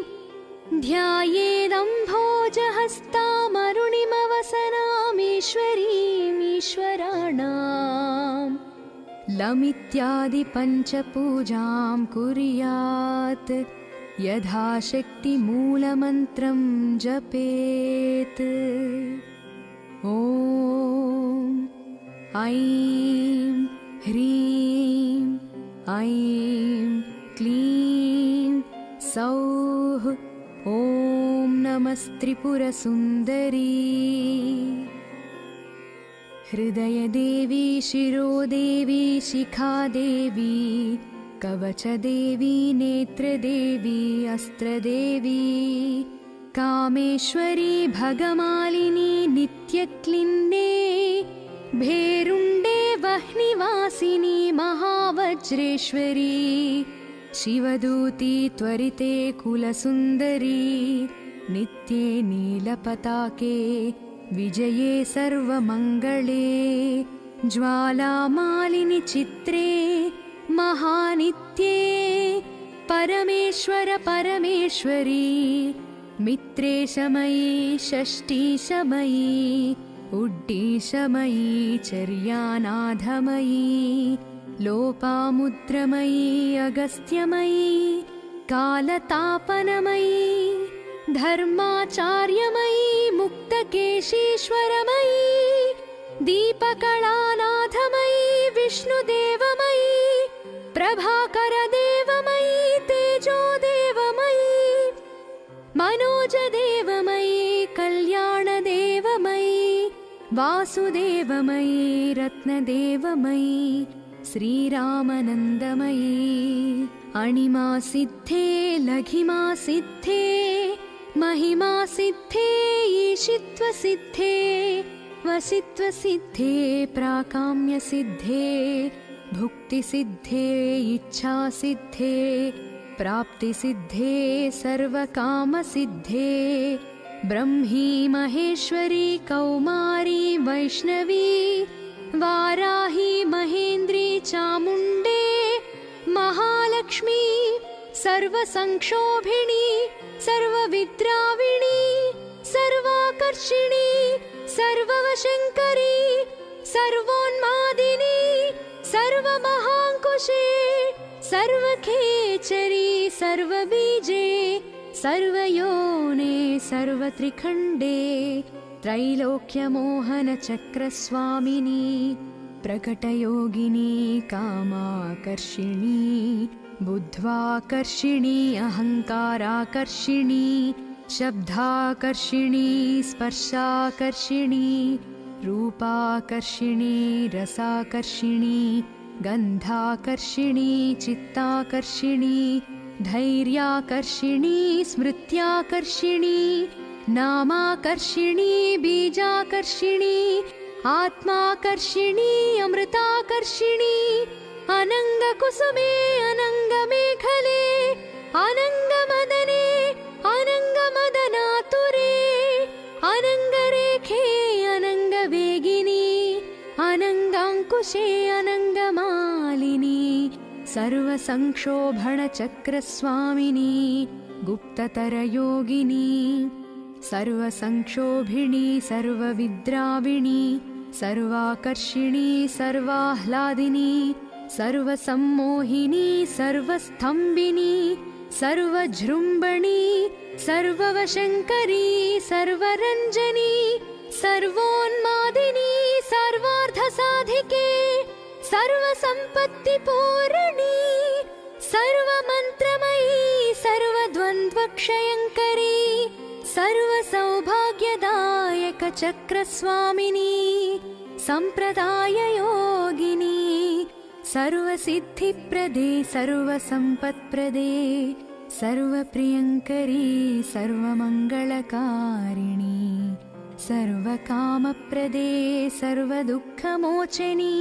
ध्यायेदम्भोजहस्तामरुणिमवसनामीश्वरीमीश्वराणां लमित्यादिपञ्चपूजां कुर्यात् यथाशक्तिमूलमन्त्रं जपेत् ॐ ऐं ह्रीं ऐं क्लीं सौः ॐ नमस्त्रिपुरसुन्दरी हृदयदेवी शिरोदेवी शिखादेवी कवचदेवी नेत्रदेवी अस्त्रदेवी कामेश्वरी भगमालिनी नित्यक्लिन्ने भेरुण्डे वह्निवासिनी महावज्रेश्वरी शिवदूती त्वरिते कुलसुन्दरी नित्ये नीलपताके विजये सर्वमङ्गले ज्वालामालिनि चित्रे महानित्ये परमेश्वर परमेश्वरी मित्रेशमयी षष्ठीशमयी उड्डीशमयी चर्यानाथमयी लोपामुद्रमयी अगस्त्यमयी कालतापनमयी धर्माचार्यमयी मुक्तकेशीश्वरमयी दीपकलानाथमयी विष्णुदेवमयी प्रभाकरदेवमयी तेजोदेवमयी मनोजदेवमयी कल्याणदेवमयी वासुदेवमयी रत्नदेवमयी श्रीरामनन्दमयी अणिमा सिद्धे लघिमा सिद्धे महिमा सिद्धे ईशित्व सिद्धे वसित्व सिद्धे प्राकाम्य सिद्धे भुक्ति सिद्धे इच्छा सिद्धे प्राप्ति सिद्धे सर्वकाम सिद्धे ब्रह्मी महेश्वरी कौमारी वैष्णवी वाराही महेन्द्री चामुण्डे महालक्ष्मी सर्वसंक्षोभिणी सर्वविद्राविणी सर्वाकर्षिणी सर्ववशङ्करी सर्वोन्मादिनी सर्वमहाङ्कुशे सर्वखेचरी सर्वबीजे सर्वयोने सर्वत्रिखण्डे त्रैलोक्यमोहनचक्रस्वामिनी प्रकटयोगिनी कामाकर्षिणी बुद्ध्वाकर्षिणी अहङ्काराकर्षिणी शब्दाकर्षिणी स्पर्शाकर्षिणी रूपाकर्षिणी रसाकर्षिणी गन्धाकर्षिणी चित्ताकर्षिणी धैर्याकर्षिणी स्मृत्याकर्षिणी नामाकर्षिणी बीजाकर्षिणी आत्माकर्षिणी अमृताकर्षिणी अनङ्गकुसुमे अनङ्गमेखले अनङ्गमदने अनङ्गमदनातुरे अनङ्गरेखे अनङ्गवेगिनी अनङ्गाङ्कुशे अनङ्गमालिनी सर्वसंक्षोभणचक्रस्वामिनी गुप्ततरयोगिनी सर्वसंक्षोभिणी सर्वविद्राविणी सर्वाकर्षिणी सर्वाह्लादिनी सर्वसम्मोहिनी सर्वस्थम्भिनी सर्वजृम्भणी सर्ववशङ्करी सर्वरञ्जनी सर्वोन्मादिनी सर्वार्थसाधिके सर्वसम्पत्तिपूर्णी सर्वमन्त्रमयी सर्वद्वन्द्वक्षयङ्करी सर्वसौभाग्यदायकचक्रस्वामिनी सम्प्रदाययोगिनी सर्वसिद्धिप्रदे सर्वसम्पत्प्रदे सर्वप्रियङ्करी सर्वमङ्गलकारिणी सर्वकामप्रदे सर्वदुःखमोचनी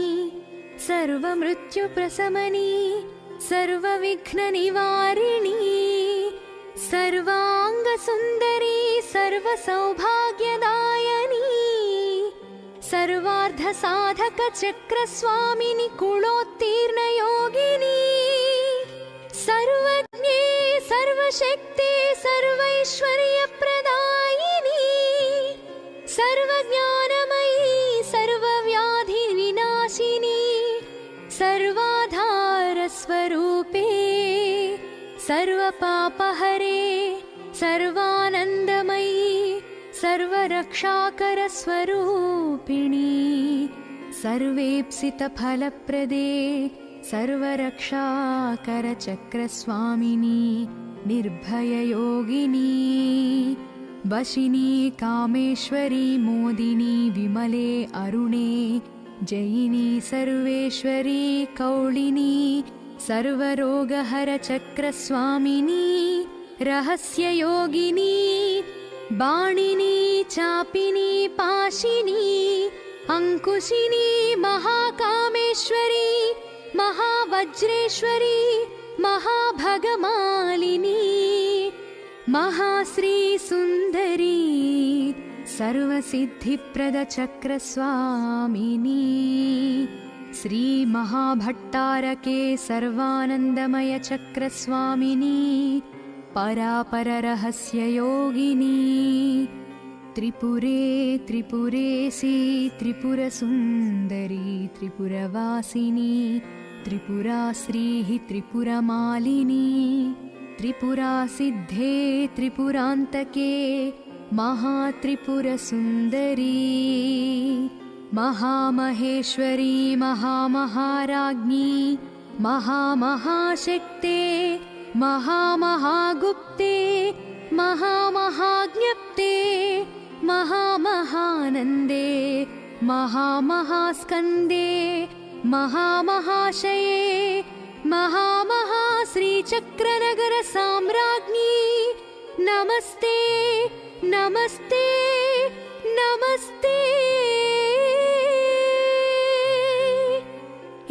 सर्वमृत्युप्रशमनी सर्वविघ्ननिवारिणी सर्वाङ्गसुन्दरी सर्वसौभाग्यदायिनी सर्वार्धसाधकचक्रस्वामिनी कुलोत्तीर्णयोगिनी सर्वज्ञे सर्वशक्ते सर्वैश्वर्यप्रदायिनी सर्वज्ञानमयी सर्वव्याधिविनाशिनी सर्वाधारस्वरूपे सर्वपापहरे सर्वानन्दमयी सर्वरक्षाकरस्वरूपिणी सर्वेप्सितफलप्रदे सर्वरक्षाकरचक्रस्वामिनी निर्भययोगिनी वशिनी कामेश्वरी मोदिनी विमले अरुणे जयिनी सर्वेश्वरी कौलिनी सर्वरोगहरचक्रस्वामिनी रहस्ययोगिनी बाणिनी चापिनी पाशिनी अंकुशिनी महाकामेश्वरी महावज्रेश्वरी महाभगमालिनी महाश्री सुंदरी सर्वसिद्धिप्रदचक्रस्वामिनी श्री महाभट्टारके सर्वानन्दमय चक्रस्वामिनी परापररहस्ययोगिनी त्रिपुरे त्रिपुरेशी त्रिपुरसुन्दरी त्रिपुरवासिनी त्रिपुराश्रीः त्रिपुरमालिनी त्रिपुरासिद्धे त्रिपुरान्तके महात्रिपुरसुन्दरी महामहेश्वरी महामहाराज्ञी महामहाशक्ते महामहागुप्ते महामहाज्ञप्ते महामहानन्दे महामहास्कन्दे महामहाशये महामहाश्रीचक्रनगरसाम्राज्ञी नमस्ते नमस्ते नमस्ते।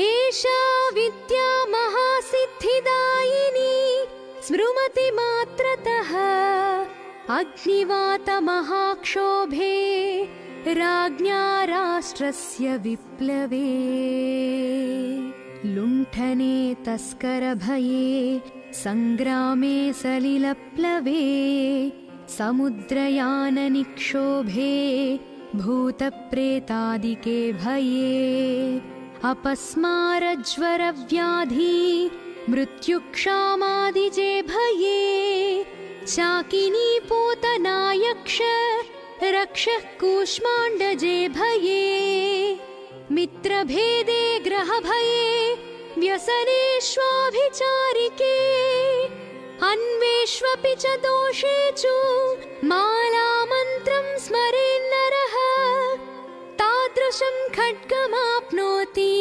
एषा विद्या महासिद्धिदायिनी स्मृमति मात्रतः अग्निवातमहाक्षोभे राज्ञा राष्ट्रस्य विप्लवे लुण्ठने तस्करभये सङ्ग्रामे सलिलप्लवे समुद्रयाननिक्षोभे भूतप्रेतादिके भये अपस्मारज्वरव्याधि मृत्युक्षामादिजे भये शाकिनी पूतनायक्ष रक्षः कूष्माण्डजे भये मित्रभेदे ग्रहभये व्यसनेष्वाभिचारिके अन्वेष्वपि च दोषेषु मालामन्त्रं स्मरेन्नरः तादृशं खड्गमाप्नोति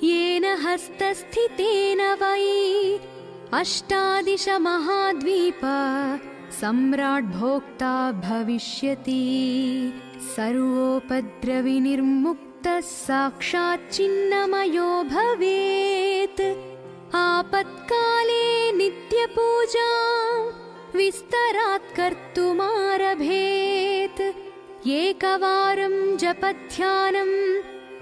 येन हस्तस्थितेन वै अष्टादश महाद्वीप सम्राट् भोक्ता भविष्यति सर्वोपद्रविनिर्मुक्तः साक्षात् चिन्नमयो भवेत् आपत्काले नित्यपूजां विस्तरात् कर्तुमारभेत् एकवारं जपध्यानं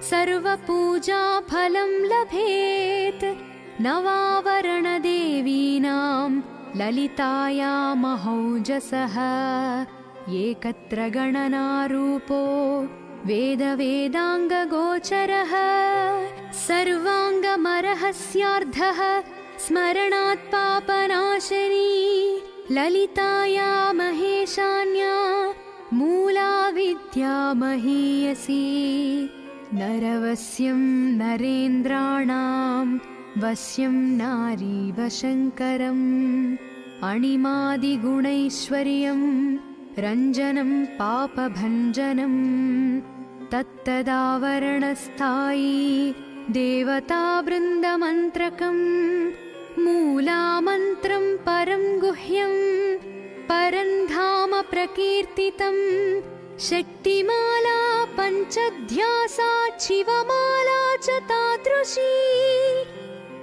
सर्वपूजाफलं लभेत् नवावरणदेवीनां ललितायामहौजसः एकत्र गणनारूपो वेदवेदाङ्गगोचरः सर्वाङ्गमरहस्यार्धः स्मरणात् पापनाशनी ललिताया महेशान्या मूला विद्या महीयसी नरवस्यं नरेन्द्राणां वस्यं नारीवशङ्करम् अणिमादिगुणैश्वर्यं रञ्जनं पापभञ्जनं तत्तदावरणस्थायी देवतावृन्दमन्त्रकं मूलामन्त्रं परं गुह्यं परन्धाम प्रकीर्तितं शक्तिमाला पञ्चध्यासात् शिवमाला च तादृशी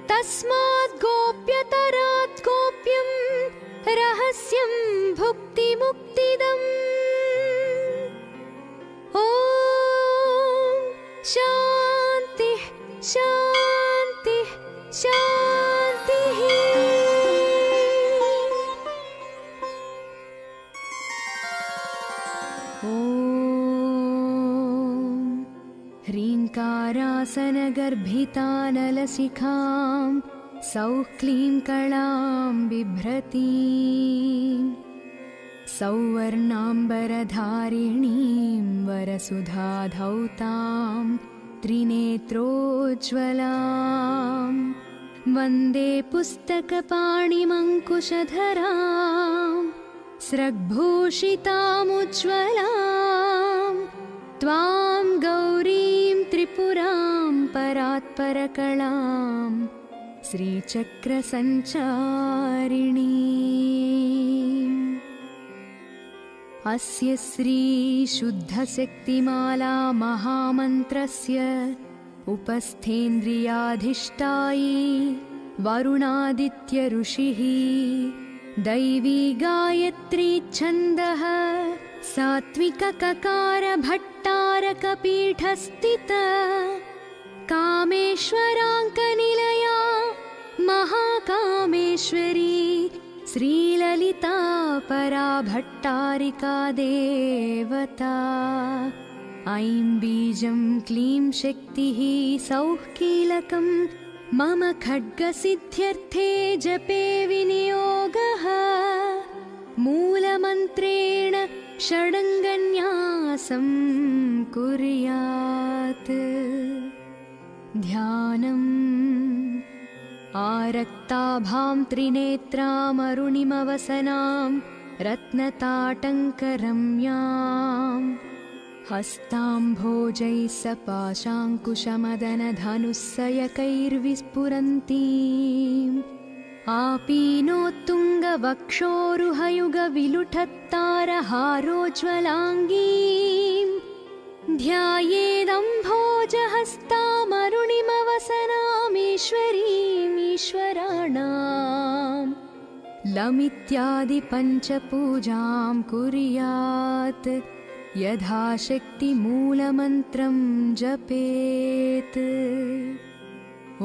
तस्मात् गोप्यतरात् गोप्यं रहस्यं भुक्तिमुक्तिदम् ॐ शान्तिः शान्तिः शान्तिः। ॐ ह्रीङ्कारासनगर्भितानलशिखां सौः क्लीं कलां बिभ्रतीं सौवर्णाम्बरधारिणीं वरसुधाधौतां त्रिनेत्रोज्ज्वलां वन्दे पुस्तकपाणिमङ्कुशधरां स्रग्भूषितामुज्ज्वलां त्वां गौरीं त्रिपुरां परात्परकलां श्रीचक्रसञ्चारिणीम् अस्य श्रीशुद्धशक्तिमाला महामन्त्रस्य उपस्थेन्द्रियाधिष्ठायी वरुणादित्य ऋषिः दैवी गायत्री छन्दः सात्विकककार भट्टारकपीठस्थित कामेश्वराङ्कनिलया महाकामेश्वरी श्रीललिता पराभट्टारिका देवता ऐं बीजं क्लीं शक्तिः सौः कीलकं मम खड्गसिद्ध्यर्थे जपे विनियोगः मूलमन्त्रेण षडङ्गन्यासं कुर्यात्। ध्यानम् आरक्ताभां त्रिनेत्रामरुणिमवसनां रत्नताटङ्करम्याम् हस्ताम्भोजैः सपाशाङ्कुशमदनधनुस्सयकैर्विस्फुरन्तीम् आपीनोत्तुङ्गवक्षोरुहयुगविलुठत्तारहारोज्ज्वलाङ्गीम् ध्यायेदम्भोजहस्तामरुणिमवसनामीश्वरीमीश्वराणाम् लमित्यादिपञ्चपूजां कुर्यात्। यथाशक्तिमूलमन्त्रं जपेत्। ॐ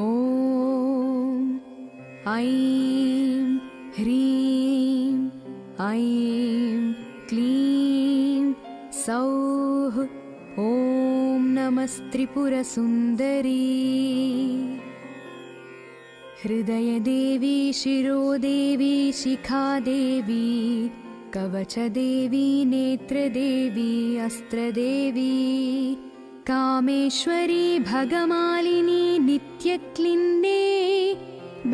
ऐं ह्रीं ऐं क्लीं सौः। ॐ नमस्त्रिपुरसुन्दरी। हृदयदेवी शिरोदेवी शिखादेवी कवचदेवी नेत्रदेवी अस्त्रदेवी कामेश्वरी भगमालिनी नित्यक्लिन्ने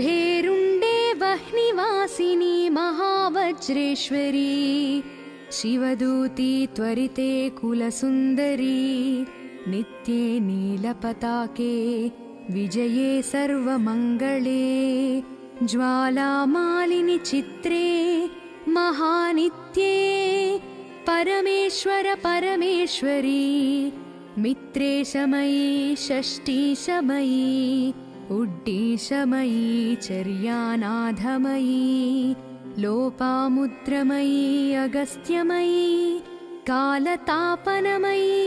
भेरुण्डे वह्निवासिनी महावज्रेश्वरी शिवदूती त्वरिते कुलसुन्दरी नित्ये नीलपताके विजये सर्वमङ्गले ज्वालामालिनि चित्रे महानित्ये परमेश्वर परमेश्वरी मित्रेशमयी षष्ठीशमयी उड्डीशमयी चर्यानाथमयी लोपामुद्रमयी अगस्त्यमयी कालतापनमयी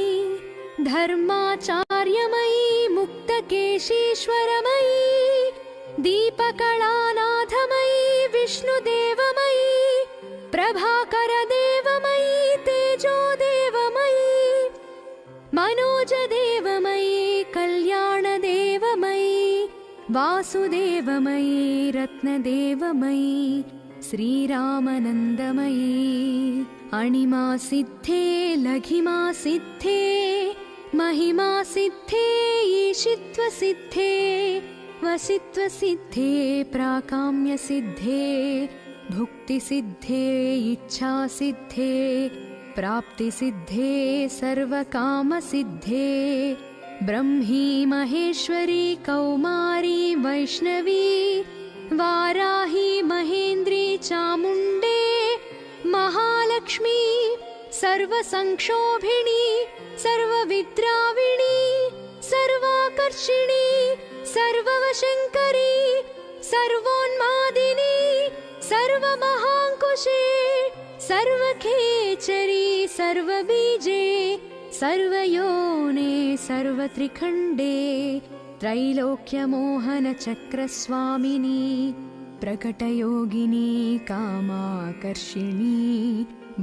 धर्माचार्यमयी मुक्तकेशीश्वरमयी दीपकलानाथमयी विष्णुदेवमयी प्रभाकरदेवमयी तेजोदेवमयी मनोजदेवमयी कल्याणदेवमयी वासुदेवमयी रत्नदेवमयी श्रीरामनन्दमयी अणिमा सिद्धे लघिमा सिद्धे महिमा सिद्धे ईशित्व सिद्धे वसित्व सिद्धे प्राकाम्य सिद्धे भुक्ति सिद्धे इच्छा सिद्धे प्राप्ति सिद्धे सर्वकाम सिद्धे ब्रह्मी महेश्वरी कौमारी वैष्णवी वाराही महेन्द्री चामुण्डे महालक्ष्मी सर्वसंक्षोभिणी सर्वविद्राविणी सर्वाकर्षिणी सर्ववशङ्करी सर्वोन्मादिनी सर्वमहाङ्कुशे सर्वखेचरी सर्वबीजे सर्वयोने सर्वत्रिखण्डे त्रैलोक्यमोहनचक्रस्वामिनी प्रकटयोगिनी कामाकर्षिणी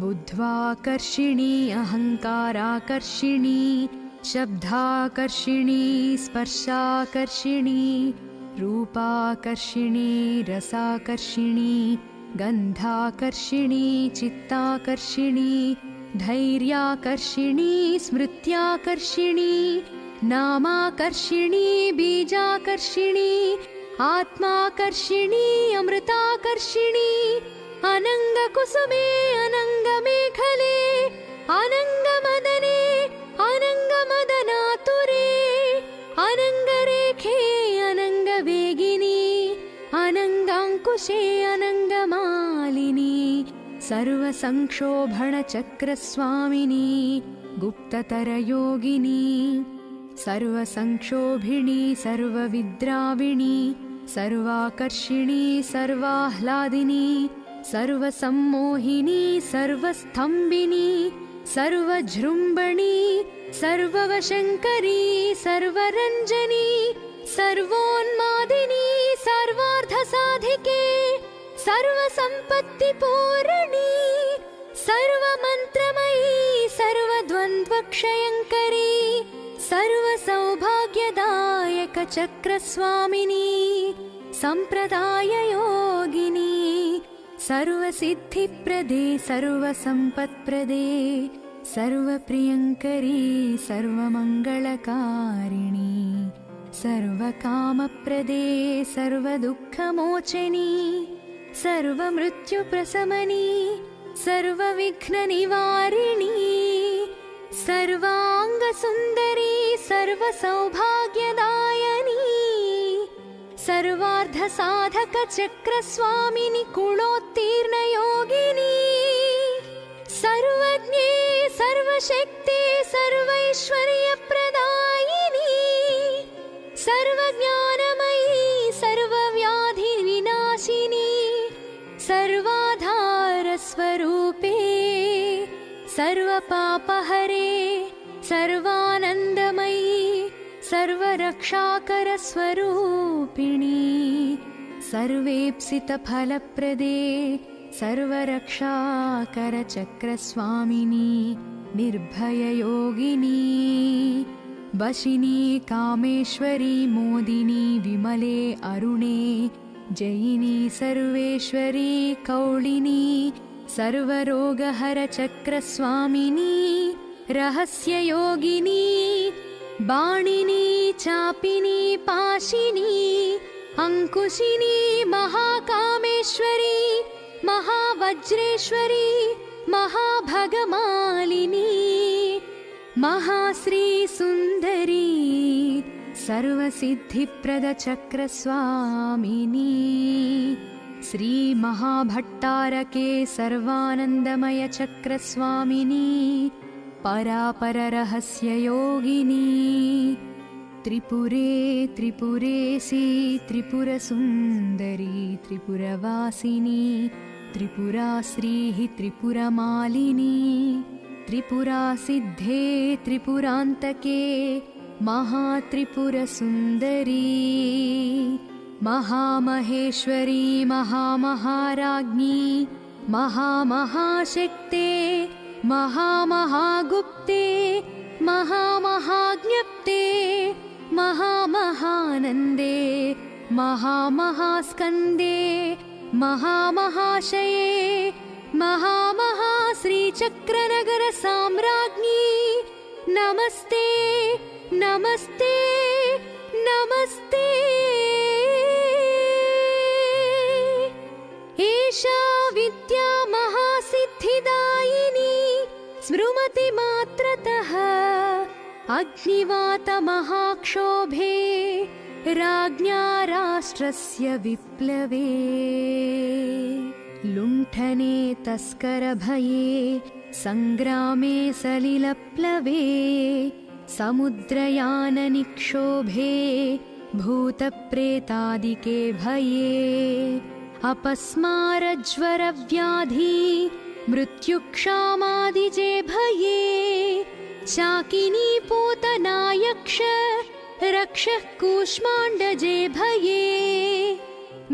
बुद्ध्वाकर्षिणी अहङ्काराकर्षिणी शब्दाकर्षिणी स्पर्शाकर्षिणी रूपाकर्षिणी रसाकर्षिणी गन्धाकर्षिणी चित्ताकर्षिणी धैर्याकर्षिणी स्मृत्याकर्षिणी नामाकर्षिणी बीजाकर्षिणी आत्माकर्षिणी अमृताकर्षिणी अनङ्गकुसुमे अनङ्गमेखले अनङ्गमदने अनङ्गमदनातुरे अनङ्गरेखे अनङ्गवेगिनी अनङ्गाङ्कुशे अनङ्गमालिनी सर्वसंक्षोभणचक्रस्वामिनी गुप्ततरयोगिनी सर्वसंक्षोभिणी सर्वविद्राविणी सर्वाकर्षिणी सर्वाह्लादिनी सर्वसम्मोहिनी सर्वस्थम्भिनी सर्वजृम्भणी सर्ववशङ्करी सर्वरञ्जनी सर्वोन्मादिनी सर्वार्थसाधिके सर्वसम्पत्तिपूरणी सर्वमन्त्रमयी सर्वद्वन्द्वक्षयङ्करी सर्वसौभाग्यदायकचक्रस्वामिनी सम्प्रदाययोगिनी सर्वसिद्धिप्रदे सर्वसम्पत्प्रदे सर्वप्रियङ्करी सर्वमङ्गलकारिणी सर्वकामप्रदे सर्वदुःखमोचनी सर्वमृत्युप्रशमनी सर्वविघ्ननिवारिणी सर्वाङ्गसुन्दरी सर्वसौभाग्यदायिनी सर्वार्धसाधकचक्रस्वामिनि कुलोत्तीर्णयोगिनी सर्वज्ञे सर्वशक्ते सर्वैश्वर्यप्रदायिनी सर्वज्ञानमयी सर्वव्याधिविनाशिनी सर्वाधारस्वरूपे सर्वपापहरे सर्वानन्दमयी सर्वरक्षाकरस्वरूपिणी सर्वेप्सितफलप्रदे सर्वरक्षाकरचक्रस्वामिनी निर्भययोगिनी वशिनी कामेश्वरी मोदिनी विमले अरुणे जयिनी सर्वेश्वरी कौलिनी सर्वरोगहरचक्रस्वामिनी रहस्ययोगिनी बाणिनी चापिनी पाशिनी अंकुशिनी महाकामेश्वरी महावज्रेश्वरी महाभगमालिनी महाश्री सुन्दरी सर्वसिद्धिप्रदचक्रस्वामिनी श्री महाभट्टारके सर्वानन्दमय चक्रस्वामिनी परापररहस्ययोगिनी त्रिपुरे त्रिपुरेशी त्रिपुरसुन्दरी त्रिपुरवासिनी त्रिपुराश्रीः त्रिपुरमालिनी त्रिपुरासिद्धे त्रिपुरान्तके महात्रिपुरसुन्दरी महामहेश्वरी महामहाराज्ञी महामहाशक्ते महामहागुप्ते महामहाज्ञप्ते महामहानन्दे महामहास्कन्दे महामहाशये महामहाश्रीचक्रनगरसाम्राज्ञी नमस्ते नमस्ते नमस्ते एषा विद्या महासिद्धिदायिनी स्मृतिमात्रतः अग्निवातमहाक्षोभे राज्ञा राष्ट्रस्य विप्लवे लुण्ठने तस्करभये सङ्ग्रामे सलिलप्लवे समुद्रयाननिक्षोभे भूतप्रेतादिके भये अपस्मारज्वरव्याधि मृत्युक्षामादिजे भये शाकिनी पूतनायक्ष रक्षः कूष्माण्डजे भये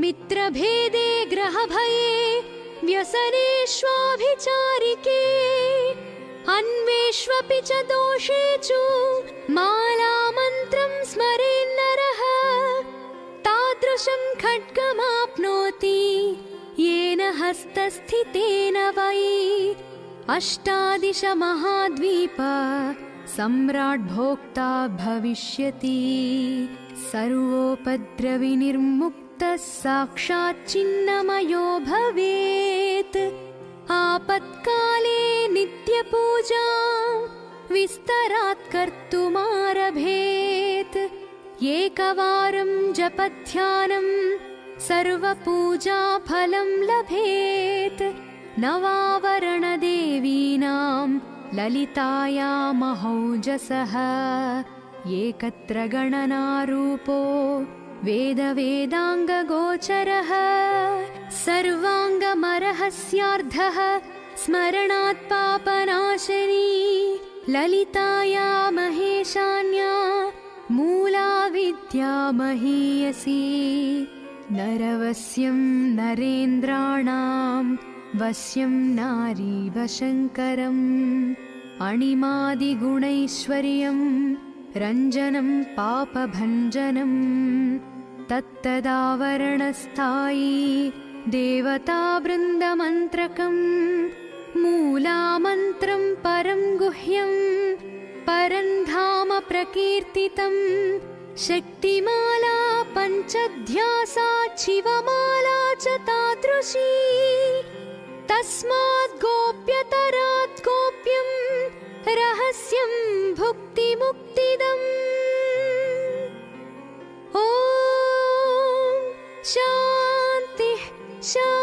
मित्रभेदे ग्रहभये व्यसनेष्वाभिचारिके अन्वेष्वपि च दोषेषु मालामन्त्रं स्मरेन्नरः तादृशं खड्गमाप्नोति येन हस्तस्थितेन वै अष्टादश महाद्वीप सम्राट् भोक्ता भविष्यति सर्वोपद्रविनिर्मुक्तः साक्षात् चिन्नमयो भवेत् आपत्काले नित्यपूजां विस्तरात् कर्तुमारभेत् एकवारं जपध्यानं सर्वपूजाफलं लभेत् नवावरणदेवीनां ललितायामहौजसः एकत्र गणनारूपो वेदवेदाङ्गगोचरः सर्वाङ्गमरहस्यार्धः स्मरणात् पापनाशनी ललिताया महेशान्या मूला विद्या महीयसी नरवस्यं नरेन्द्राणां वश्यं नारीवशङ्करम् अणिमादिगुणैश्वर्यं रञ्जनं पापभञ्जनं तत्तदावरणस्थायी देवतावृन्दमन्त्रकम् मूलामन्त्रं परं गुह्यं परं धाम प्रकीर्तितं शक्तिमाला पञ्चध्यासात् शिवमाला च तादृशी तस्मात् गोप्यतरात् गोप्यं रहस्यं भुक्तिमुक्तिदम् ॐ शान्तिः शान्तिः।